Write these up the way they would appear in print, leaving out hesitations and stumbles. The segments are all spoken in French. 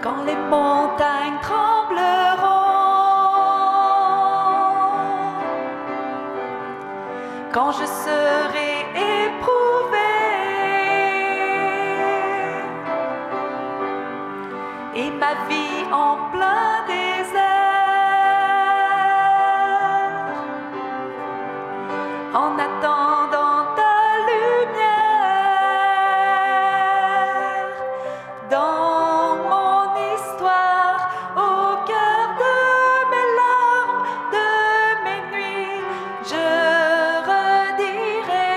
quand les montagnes trembleront, quand je serai éprouvé et ma vie en plein désert, en attendant ta lumière dans mon histoire, au cœur de mes larmes, de mes nuits, je redirai: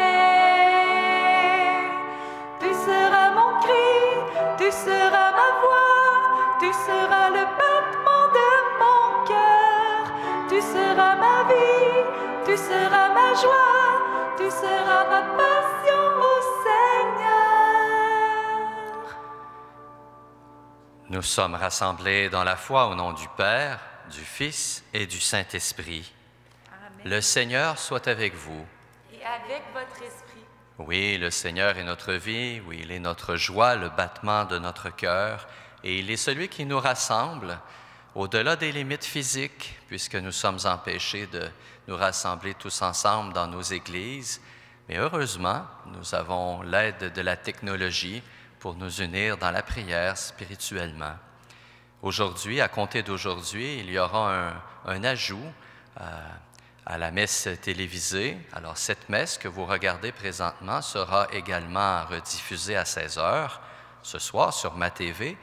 tu seras mon cri, tu seras ma voix, tu seras le battement de mon cœur, tu seras ma vie, tu seras ma joie, tu seras ma passion, ô Seigneur. Nous sommes rassemblés dans la foi au nom du Père, du Fils et du Saint-Esprit. Amen. Le Seigneur soit avec vous. Et avec votre esprit. Oui, le Seigneur est notre vie, oui, il est notre joie, le battement de notre cœur, et il est celui qui nous rassemble au-delà des limites physiques, puisque nous sommes empêchés de nous rassembler tous ensemble dans nos églises. Mais heureusement, nous avons l'aide de la technologie pour nous unir dans la prière spirituellement. Aujourd'hui, à compter d'aujourd'hui, il y aura un ajout à la messe télévisée. Alors, cette messe que vous regardez présentement sera également rediffusée à 16h ce soir sur ma TV.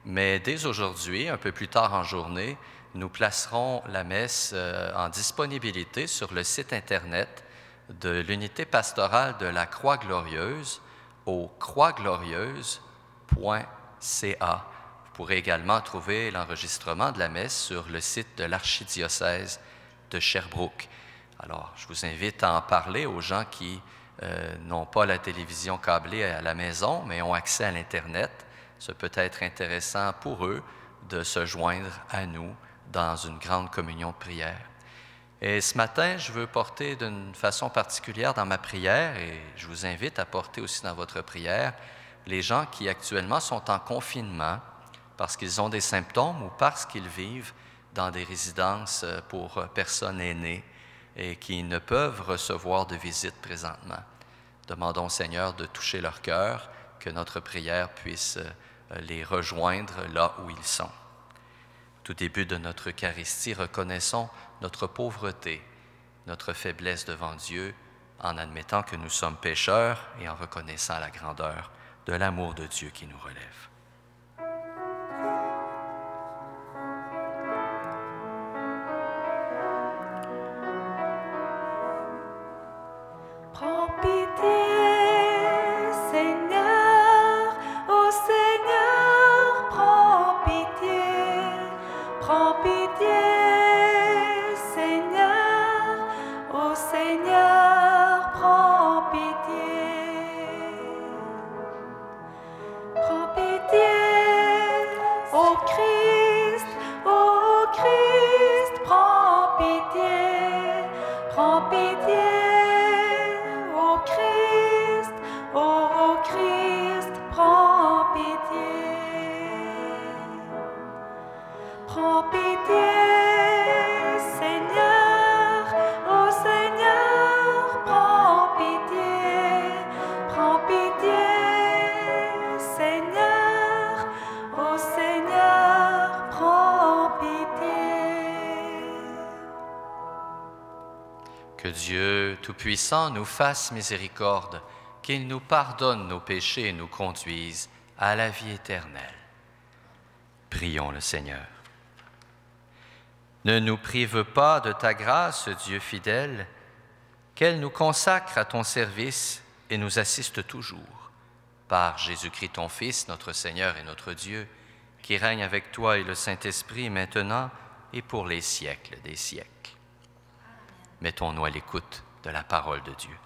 Mais dès aujourd'hui, un peu plus tard en journée, nous placerons la messe en disponibilité sur le site Internet de l'unité pastorale de la Croix-Glorieuse au croixglorieuse.ca. Vous pourrez également trouver l'enregistrement de la messe sur le site de l'archidiocèse de Sherbrooke. Alors, je vous invite à en parler aux gens qui n'ont pas la télévision câblée à la maison, mais ont accès à l'Internet. Ce peut être intéressant pour eux de se joindre à nous dans une grande communion de prière. Et ce matin, je veux porter d'une façon particulière dans ma prière, et je vous invite à porter aussi dans votre prière, les gens qui actuellement sont en confinement parce qu'ils ont des symptômes ou parce qu'ils vivent dans des résidences pour personnes aînées et qui ne peuvent recevoir de visite présentement. Demandons au Seigneur de toucher leur cœur, que notre prière puisse les rejoindre là où ils sont. Au tout début de notre Eucharistie, reconnaissons notre pauvreté, notre faiblesse devant Dieu, en admettant que nous sommes pécheurs et en reconnaissant la grandeur de l'amour de Dieu qui nous relève. Prends pitié, Seigneur, ô Seigneur, prends pitié, prends pitié, Seigneur, ô Seigneur, prends pitié, prends pitié, ô Christ, prends pitié, prends pitié. Ô Christ, prends pitié. Prends pitié, Seigneur, ô Seigneur, prends pitié. Prends pitié, Seigneur, ô Seigneur, prends pitié. Que Dieu Tout-Puissant nous fasse miséricorde, qu'il nous pardonne nos péchés et nous conduise à la vie éternelle. Prions le Seigneur. Ne nous prive pas de ta grâce, Dieu fidèle, qu'elle nous consacre à ton service et nous assiste toujours. Par Jésus-Christ, ton Fils, notre Seigneur et notre Dieu, qui règne avec toi et le Saint-Esprit maintenant et pour les siècles des siècles. Mettons-nous à l'écoute de la parole de Dieu.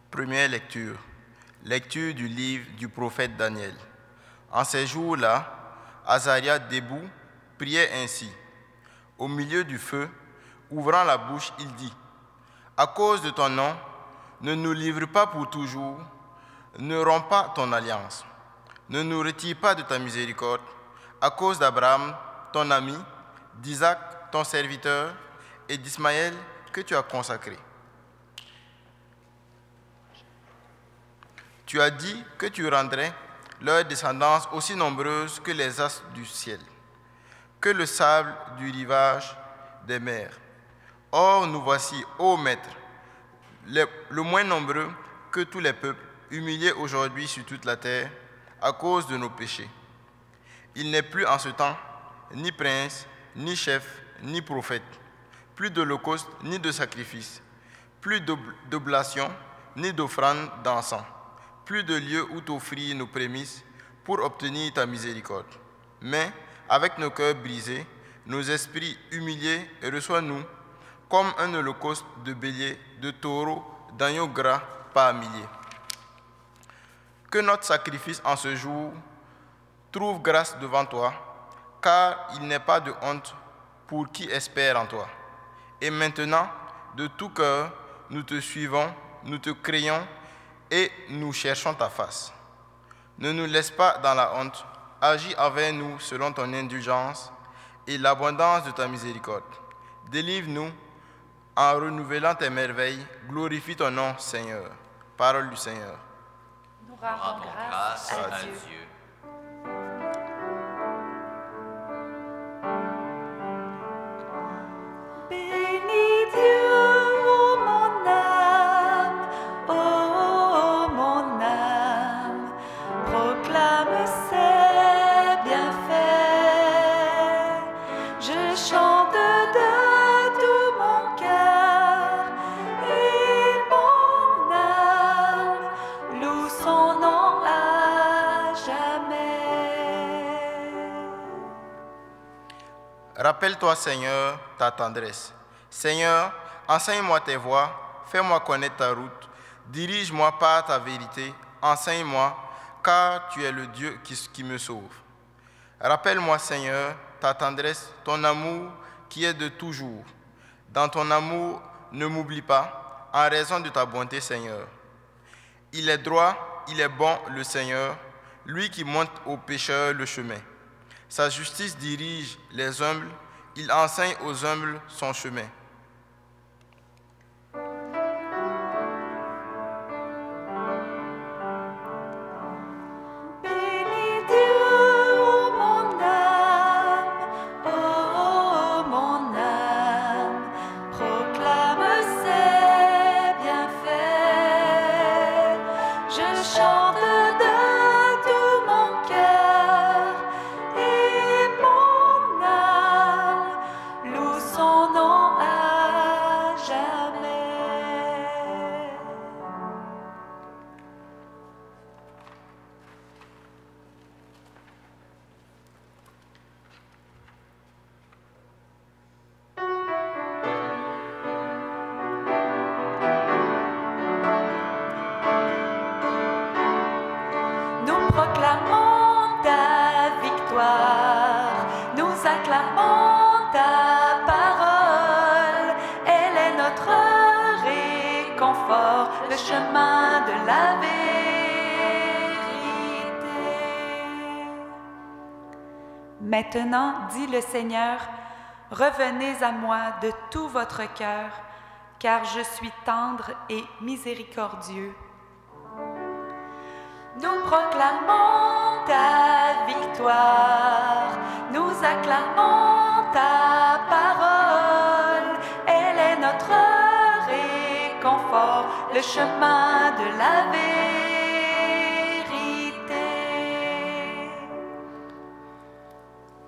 Première lecture. Lecture du livre du prophète Daniel. En ces jours-là, Azaria debout priait ainsi. Au milieu du feu, ouvrant la bouche, il dit: à cause de ton nom, ne nous livre pas pour toujours, ne romps pas ton alliance, ne nous retire pas de ta miséricorde, à cause d'Abraham, ton ami, d'Isaac, ton serviteur, et d'Ismaël, que tu as consacré. Tu as dit que tu rendrais leur descendance aussi nombreuse que les astres du ciel, que le sable du rivage des mers. Or, nous voici, ô Maître, le moins nombreux que tous les peuples, humiliés aujourd'hui sur toute la terre à cause de nos péchés. Il n'est plus en ce temps ni prince, ni chef, ni prophète, plus d'holocauste, ni de sacrifice, plus d'oblation, ni d'offrande d'encens, plus de lieu où t'offrir nos prémices pour obtenir ta miséricorde. Mais, avec nos cœurs brisés, nos esprits humiliés, reçois-nous comme un holocauste de bélier, de taureau, d'agneau gras par milliers. Que notre sacrifice en ce jour trouve grâce devant toi, car il n'est pas de honte pour qui espère en toi. Et maintenant, de tout cœur, nous te suivons, nous te craignons et nous cherchons ta face. Ne nous laisse pas dans la honte, agis avec nous selon ton indulgence et l'abondance de ta miséricorde. Délivre-nous en renouvelant tes merveilles, glorifie ton nom, Seigneur. Parole du Seigneur. Nous rendons grâce à Dieu. Bénis Dieu, ô mon âme, ô mon âme, proclame ses bienfaits. Je chante de tout mon cœur et mon âme loue son nom à jamais. Rappelle-toi, Seigneur, ta tendresse. Seigneur, enseigne-moi tes voies, fais-moi connaître ta route. Dirige-moi par ta vérité, enseigne-moi, car tu es le Dieu qui me sauve. Rappelle-moi, Seigneur, ta tendresse, ton amour qui est de toujours. Dans ton amour, ne m'oublie pas, en raison de ta bonté, Seigneur. Il est droit, il est bon, le Seigneur, lui qui montre aux pécheurs le chemin. Sa justice dirige les humbles, il enseigne aux humbles son chemin. Bénis Dieu, ô mon âme, proclame ses bienfaits. Je chante de tout mon cœur et mon âme loue son nom à jamais. Nous proclamons ta victoire, nous acclamons ta parole. Elle est notre réconfort, le chemin de la vérité. Maintenant, dit le Seigneur, revenez à moi de tout votre cœur, car je suis tendre et miséricordieux. Nous proclamons ta victoire, nous acclamons ta parole. Elle est notre réconfort, le chemin de la vérité.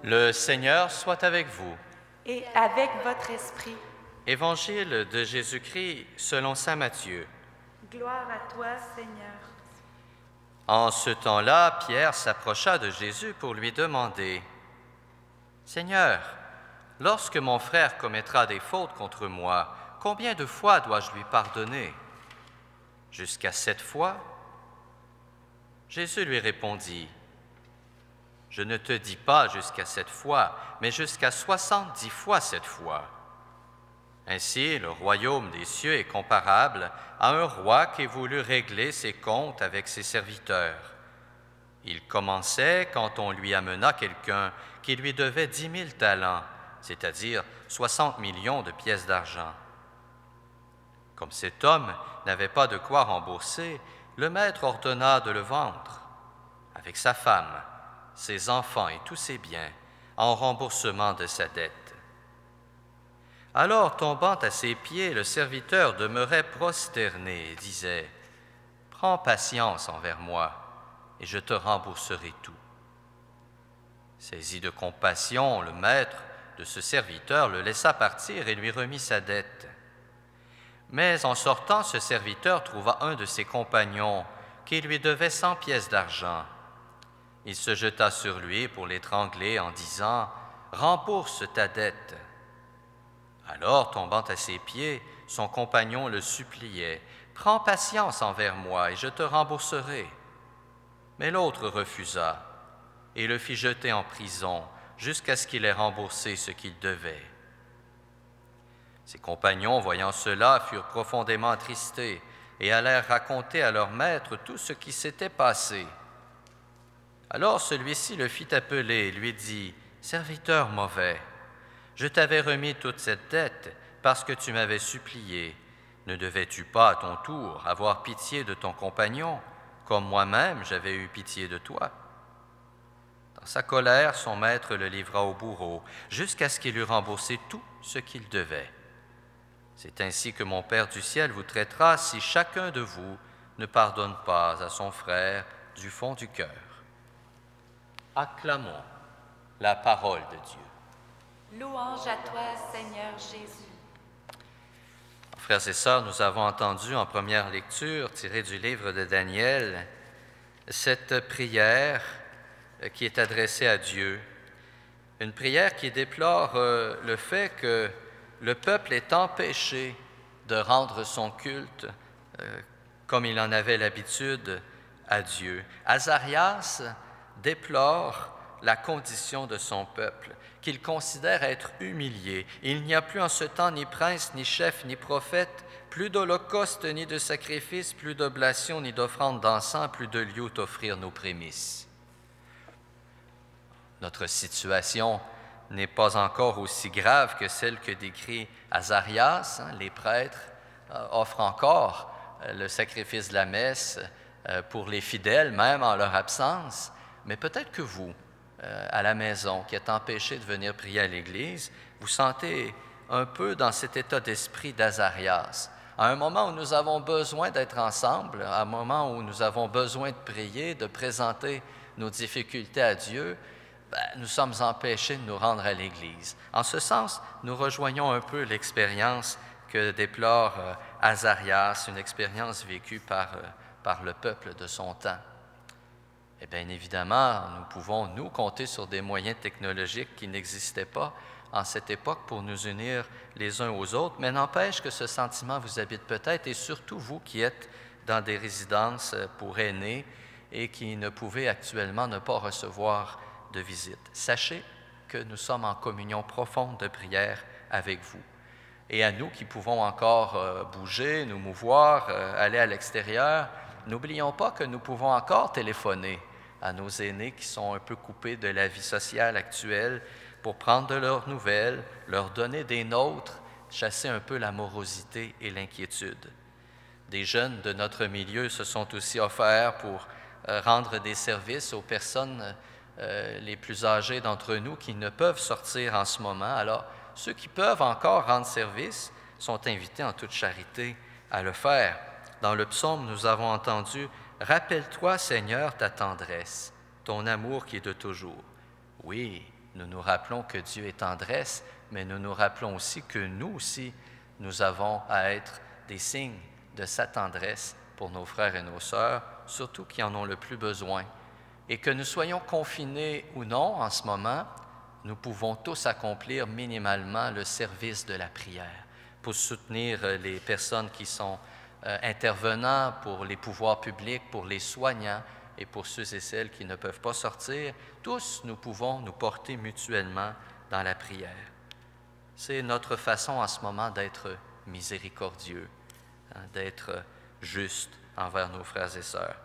Le Seigneur soit avec vous. Et avec votre esprit, Évangile de Jésus-Christ selon saint Matthieu. gloire à toi, Seigneur. En ce temps-là, Pierre s'approcha de Jésus pour lui demander, « Seigneur, lorsque mon frère commettra des fautes contre moi, combien de fois dois-je lui pardonner? Jusqu'à 7 fois? » Jésus lui répondit, « Je ne te dis pas jusqu'à 7 fois, mais jusqu'à 70 fois 7 fois. » Ainsi, le royaume des cieux est comparable à un roi qui voulut régler ses comptes avec ses serviteurs. Il commençait quand on lui amena quelqu'un qui lui devait 10 000 talents, c'est-à-dire 60 millions de pièces d'argent. Comme cet homme n'avait pas de quoi rembourser, le maître ordonna de le vendre, avec sa femme, ses enfants et tous ses biens, en remboursement de sa dette. Alors, tombant à ses pieds, le serviteur demeurait prosterné et disait, « Prends patience envers moi, et je te rembourserai tout. » Saisi de compassion, le maître de ce serviteur le laissa partir et lui remit sa dette. Mais en sortant, ce serviteur trouva un de ses compagnons qui lui devait 100 pièces d'argent. Il se jeta sur lui pour l'étrangler en disant, « Rembourse ta dette. » Alors, tombant à ses pieds, son compagnon le suppliait, « Prends patience envers moi et je te rembourserai. » Mais l'autre refusa et le fit jeter en prison jusqu'à ce qu'il ait remboursé ce qu'il devait. Ses compagnons, voyant cela, furent profondément attristés et allèrent raconter à leur maître tout ce qui s'était passé. Alors celui-ci le fit appeler et lui dit, « Serviteur mauvais, je t'avais remis toute cette dette parce que tu m'avais supplié. Ne devais-tu pas à ton tour avoir pitié de ton compagnon, comme moi-même j'avais eu pitié de toi? » Dans sa colère, son maître le livra au bourreau, jusqu'à ce qu'il eût remboursé tout ce qu'il devait. C'est ainsi que mon Père du ciel vous traitera si chacun de vous ne pardonne pas à son frère du fond du cœur. Acclamons la parole de Dieu. Louange à toi, Seigneur Jésus. Frères et sœurs, nous avons entendu en première lecture, tirée du livre de Daniel, cette prière qui est adressée à Dieu. Une prière qui déplore le fait que le peuple est empêché de rendre son culte comme il en avait l'habitude à Dieu. Azarias déplore la condition de son peuple, qu'il considère être humilié. Il n'y a plus en ce temps ni prince, ni chef, ni prophète, plus d'holocauste, ni de sacrifice, plus d'oblation, ni d'offrande d'encens, plus de lieu où offrir nos prémices. Notre situation n'est pas encore aussi grave que celle que décrit Azarias. Les prêtres offrent encore le sacrifice de la messe pour les fidèles, même en leur absence. Mais peut-être que vous, à la maison, qui êtes empêchés de venir prier à l'Église, vous sentez un peu dans cet état d'esprit d'Azarias. À un moment où nous avons besoin d'être ensemble, à un moment où nous avons besoin de prier, de présenter nos difficultés à Dieu, nous sommes empêchés de nous rendre à l'Église. En ce sens, nous rejoignons un peu l'expérience que déplore Azarias, une expérience vécue par le peuple de son temps. Et bien évidemment, nous pouvons, nous, compter sur des moyens technologiques qui n'existaient pas en cette époque pour nous unir les uns aux autres, mais n'empêche que ce sentiment vous habite peut-être, et surtout vous qui êtes dans des résidences pour aînés et qui ne pouvez actuellement ne pas recevoir de visite. Sachez que nous sommes en communion profonde de prière avec vous. Et à nous qui pouvons encore bouger, nous mouvoir, aller à l'extérieur, n'oublions pas que nous pouvons encore téléphoner à nos aînés qui sont un peu coupés de la vie sociale actuelle pour prendre de leurs nouvelles, leur donner des nôtres, chasser un peu la morosité et l'inquiétude. Des jeunes de notre milieu se sont aussi offerts pour rendre des services aux personnes les plus âgés d'entre nous qui ne peuvent sortir en ce moment. Alors, ceux qui peuvent encore rendre service sont invités en toute charité à le faire. Dans le psaume, nous avons entendu « Rappelle-toi, Seigneur, ta tendresse, ton amour qui est de toujours. » Oui, nous nous rappelons que Dieu est tendresse, mais nous nous rappelons aussi que nous aussi, nous avons à être des signes de sa tendresse pour nos frères et nos sœurs, surtout qui en ont le plus besoin. Et que nous soyons confinés ou non en ce moment, nous pouvons tous accomplir minimalement le service de la prière pour soutenir les personnes qui sont intervenants, pour les pouvoirs publics, pour les soignants et pour ceux et celles qui ne peuvent pas sortir. Tous, nous pouvons nous porter mutuellement dans la prière. C'est notre façon en ce moment d'être miséricordieux, d'être juste envers nos frères et sœurs.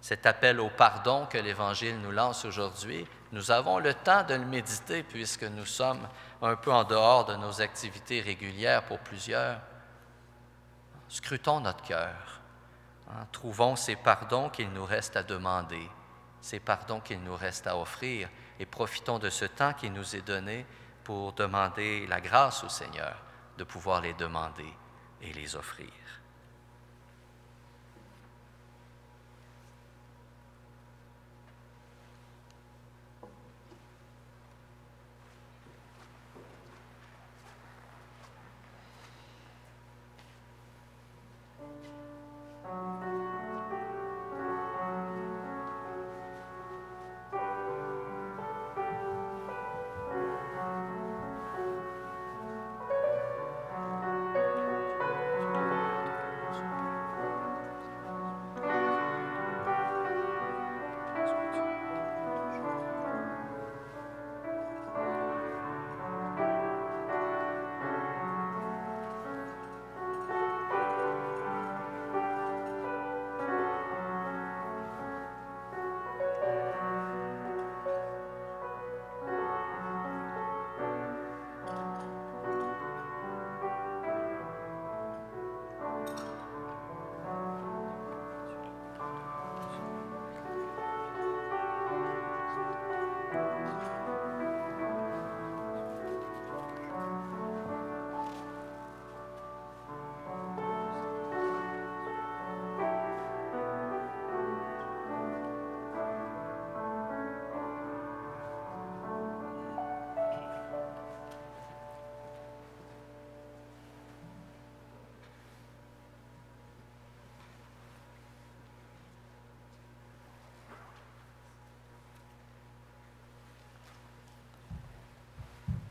Cet appel au pardon que l'Évangile nous lance aujourd'hui, nous avons le temps de le méditer puisque nous sommes un peu en dehors de nos activités régulières pour plusieurs. Scrutons notre cœur. Trouvons ces pardons qu'il nous reste à demander, ces pardons qu'il nous reste à offrir et profitons de ce temps qui nous est donné pour demander la grâce au Seigneur de pouvoir les demander et les offrir.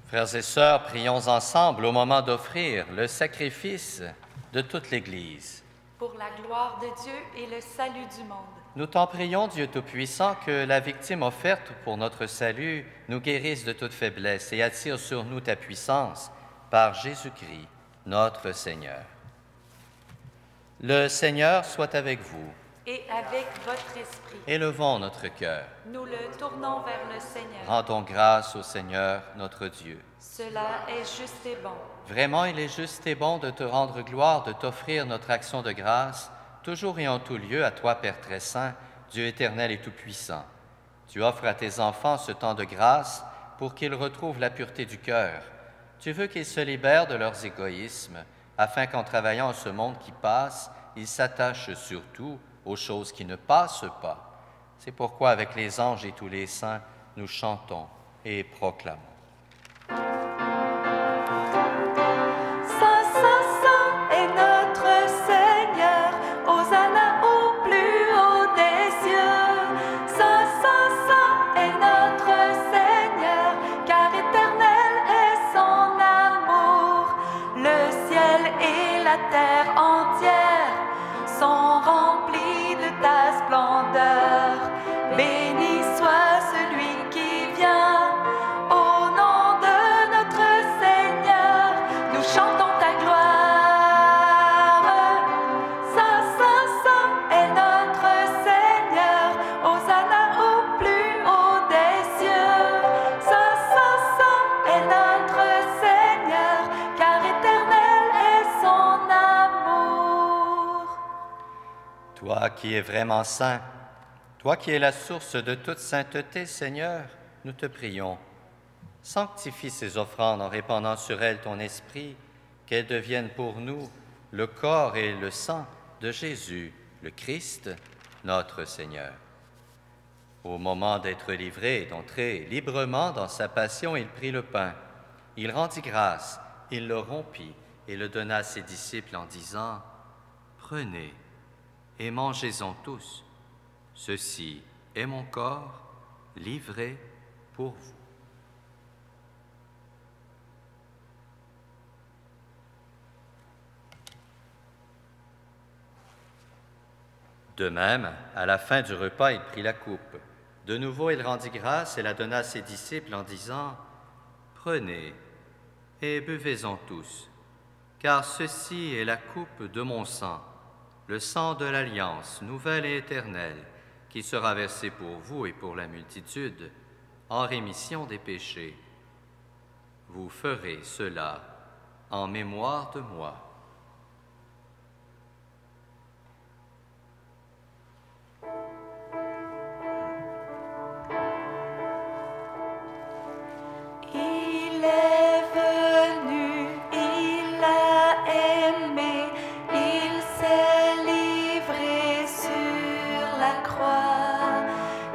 Frères et sœurs, prions ensemble au moment d'offrir le sacrifice de toute l'Église. Pour la gloire de Dieu et le salut du monde. Nous t'en prions, Dieu Tout-Puissant, que la victime offerte pour notre salut nous guérisse de toute faiblesse et attire sur nous ta puissance par Jésus-Christ, notre Seigneur. Le Seigneur soit avec vous. Et avec votre esprit. Élevons notre cœur. Nous le tournons vers le Seigneur. Rendons grâce au Seigneur, notre Dieu. Cela est juste et bon. Vraiment, il est juste et bon de te rendre gloire, de t'offrir notre action de grâce, toujours et en tout lieu, à toi, Père très saint, Dieu éternel et tout-puissant. Tu offres à tes enfants ce temps de grâce pour qu'ils retrouvent la pureté du cœur. Tu veux qu'ils se libèrent de leurs égoïsmes, afin qu'en travaillant ce monde qui passe, ils s'attachent surtout aux choses qui ne passent pas. C'est pourquoi, avec les anges et tous les saints, nous chantons et proclamons. Saint, Saint, Saint est notre Seigneur, Hosanna au plus haut des cieux. Saint, Saint, Saint est notre Seigneur, car éternel est son amour. Le ciel et la terre entière sont remplis de ta splendeur. Béni soit celui qui vient, au nom de notre Seigneur, nous chantons ta gloire. Saint, Saint, Saint est notre Seigneur, Hosanna au plus haut des cieux. Saint, Saint, Saint est notre Seigneur, car éternel est son amour. Toi qui es vraiment saint, toi qui es la source de toute sainteté, Seigneur, nous te prions. Sanctifie ces offrandes en répandant sur elles ton esprit, qu'elles deviennent pour nous le corps et le sang de Jésus, le Christ, notre Seigneur. Au moment d'être livré et d'entrer librement dans sa passion, il prit le pain. Il rendit grâce, il le rompit et le donna à ses disciples en disant « Prenez et mangez-en tous. Ceci est mon corps livré pour vous. » De même, à la fin du repas, il prit la coupe. De nouveau, il rendit grâce et la donna à ses disciples en disant « Prenez et buvez-en tous, car ceci est la coupe de mon sang, le sang de l'alliance nouvelle et éternelle, qui sera versé pour vous et pour la multitude, en rémission des péchés. Vous ferez cela en mémoire de moi. Il est venu, il a aimé, il s'est livré sur la croix.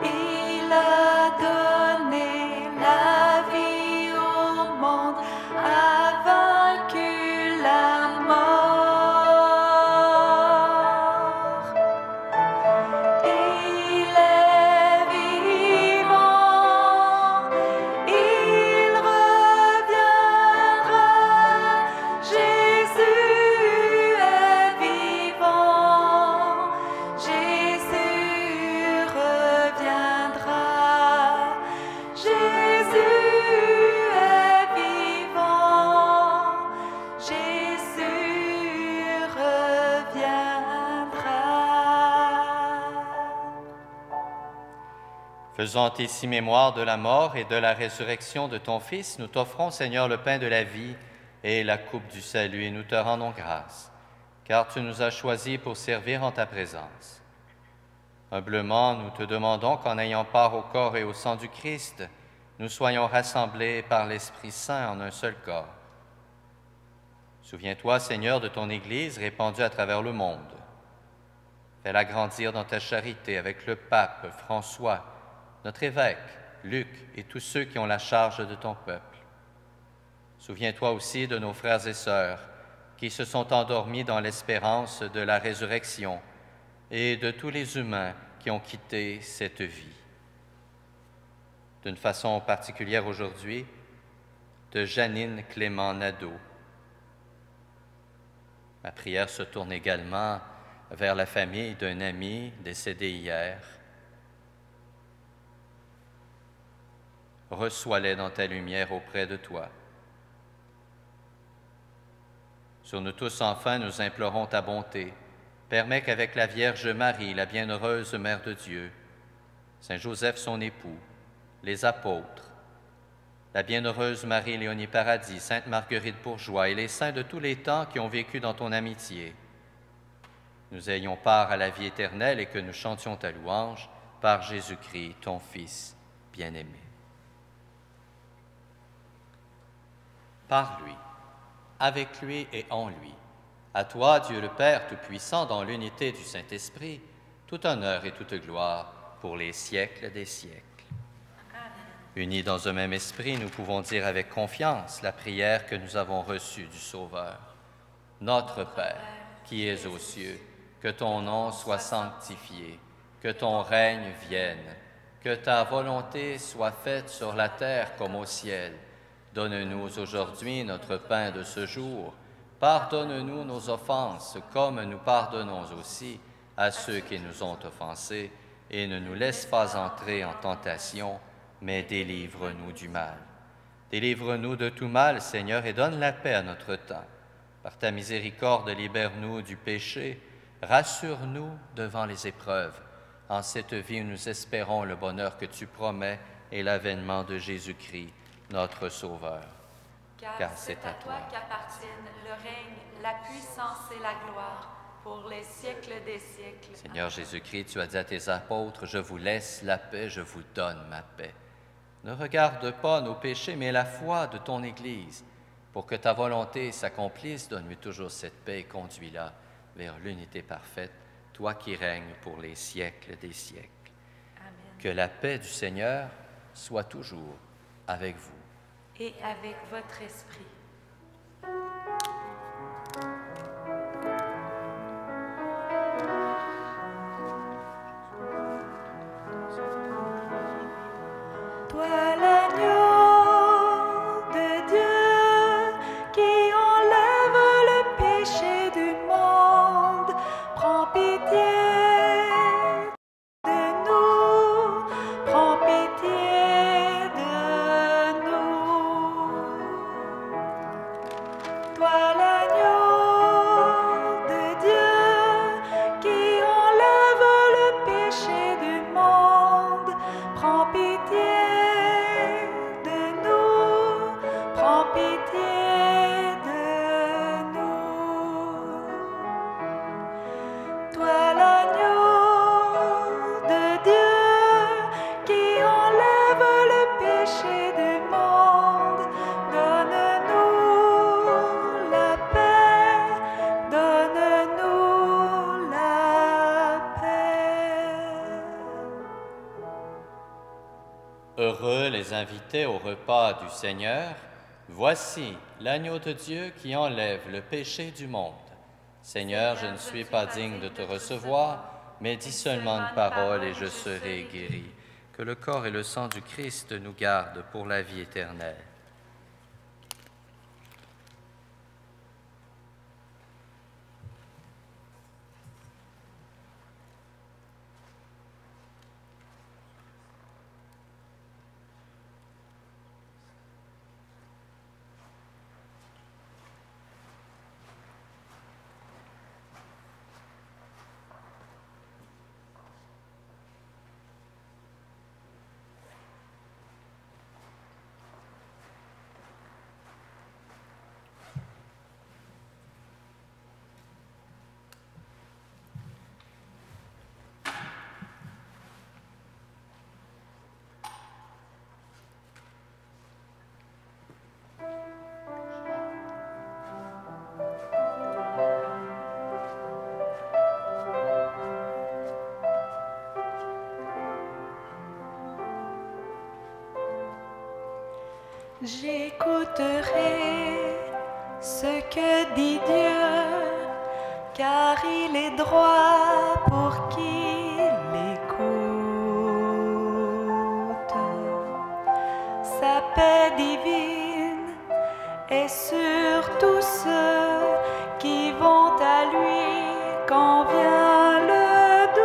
Il a donné la vie au monde, a vaincu la mort. Il est vivant, il reviendra. Jésus est vivant, Jésus reviendra. Jésus est vivant, Jésus reviendra. Faisant ici mémoire de la mort et de la résurrection de ton Fils, nous t'offrons, Seigneur, le pain de la vie et la coupe du salut, et nous te rendons grâce, car tu nous as choisis pour servir en ta présence. Humblement, nous te demandons qu'en ayant part au corps et au sang du Christ, nous soyons rassemblés par l'Esprit Saint en un seul corps. Souviens-toi, Seigneur, de ton Église répandue à travers le monde. Fais-la grandir dans ta charité avec le pape François, notre évêque, Luc, et tous ceux qui ont la charge de ton peuple. Souviens-toi aussi de nos frères et sœurs qui se sont endormis dans l'espérance de la résurrection et de tous les humains qui ont quitté cette vie. D'une façon particulière aujourd'hui, de Janine Clément Nadeau. Ma prière se tourne également vers la famille d'un ami décédé hier. Reçois-les dans ta lumière auprès de toi. Sur nous tous, enfin, nous implorons ta bonté. Permets qu'avec la Vierge Marie, la bienheureuse Mère de Dieu, Saint Joseph, son époux, les apôtres, la bienheureuse Marie-Léonie Paradis, Sainte Marguerite Bourgeois et les saints de tous les temps qui ont vécu dans ton amitié, nous ayons part à la vie éternelle et que nous chantions ta louange par Jésus-Christ, ton Fils bien-aimé. Par lui, avec lui et en lui, à toi, Dieu le Père Tout-Puissant, dans l'unité du Saint-Esprit, tout honneur et toute gloire pour les siècles des siècles. Unis dans un même esprit, nous pouvons dire avec confiance la prière que nous avons reçue du Sauveur. Notre Père, qui es aux cieux, que ton nom soit sanctifié, que ton règne vienne, que ta volonté soit faite sur la terre comme au ciel. Donne-nous aujourd'hui notre pain de ce jour. Pardonne-nous nos offenses, comme nous pardonnons aussi à ceux qui nous ont offensés, et ne nous laisse pas entrer en tentation, mais délivre-nous du mal. Délivre-nous de tout mal, Seigneur, et donne la paix à notre temps. Par ta miséricorde, libère-nous du péché, rassure-nous devant les épreuves. En cette vie où nous espérons le bonheur que tu promets et l'avènement de Jésus-Christ, notre Sauveur. Car c'est à toi qu'appartiennent le règne, la puissance et la gloire pour les siècles des siècles. Seigneur Jésus-Christ, tu as dit à tes apôtres, « Je vous laisse la paix, je vous donne ma paix. » Ne regarde pas nos péchés, mais la foi de ton Église. Pour que ta volonté s'accomplisse, donne-lui toujours cette paix et conduis-la vers l'unité parfaite, toi qui règnes pour les siècles des siècles. Amen. Que la paix du Seigneur soit toujours avec vous. Et avec votre esprit. Toi l'agneau de Dieu qui enlève le péché du monde, prends pitié de nous, prends pitié de nous. invitait au repas du Seigneur, « Voici l'agneau de Dieu qui enlève le péché du monde. Seigneur, je ne suis pas digne de te recevoir, mais dis seulement une parole et je serai guéri. Que le corps et le sang du Christ nous gardent pour la vie éternelle. » J'écouterai ce que dit Dieu, car il est droit pour qui l'écoute. Sa paix divine est sur tous ceux qui vont à lui quand vient le doute.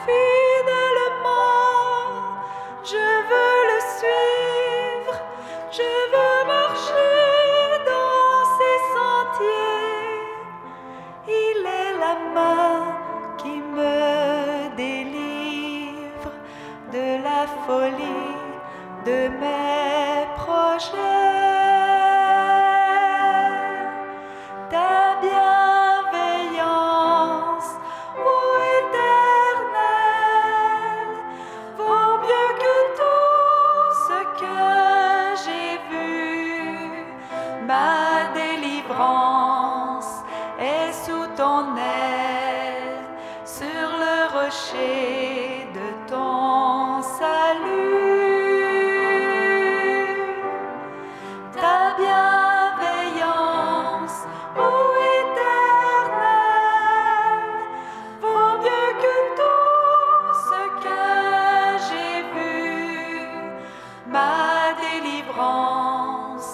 Fidèlement, je veux le suivre, je veux marcher dans ses sentiers. Il est la main qui me délivre de la folie de mes projets. Ta bienveillance, ô Éternel, vaut mieux que tout ce que j'ai vu. Ma délivrance est sous ton aile, sur le rocher de ton salut. Ta bienveillance, ô Éternel, vaut mieux que tout ce que j'ai vu. Ma délivrance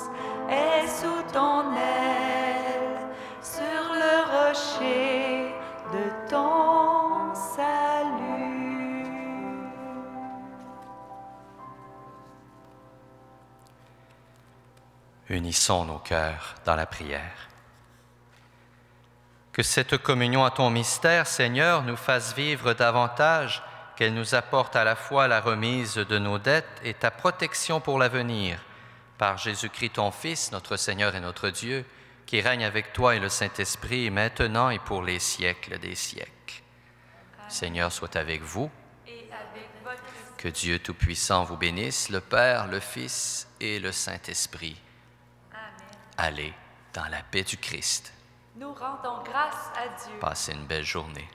est sous ton aile, sur le rocher de ton salut. Unissons nos cœurs dans la prière. Que cette communion à ton mystère, Seigneur, nous fasse vivre davantage, qu'elle nous apporte à la fois la remise de nos dettes et ta protection pour l'avenir. Par Jésus-Christ, ton Fils, notre Seigneur et notre Dieu, qui règne avec toi et le Saint-Esprit, maintenant et pour les siècles des siècles. Seigneur soit avec vous. Et avec votre esprit. Que Dieu Tout-Puissant vous bénisse, le Père, le Fils et le Saint-Esprit. Amen. Allez dans la paix du Christ. Nous rendons grâce à Dieu. Passez une belle journée.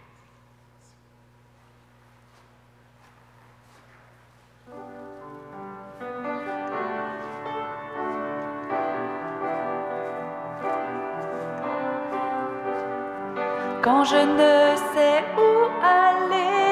Quand je ne sais où aller,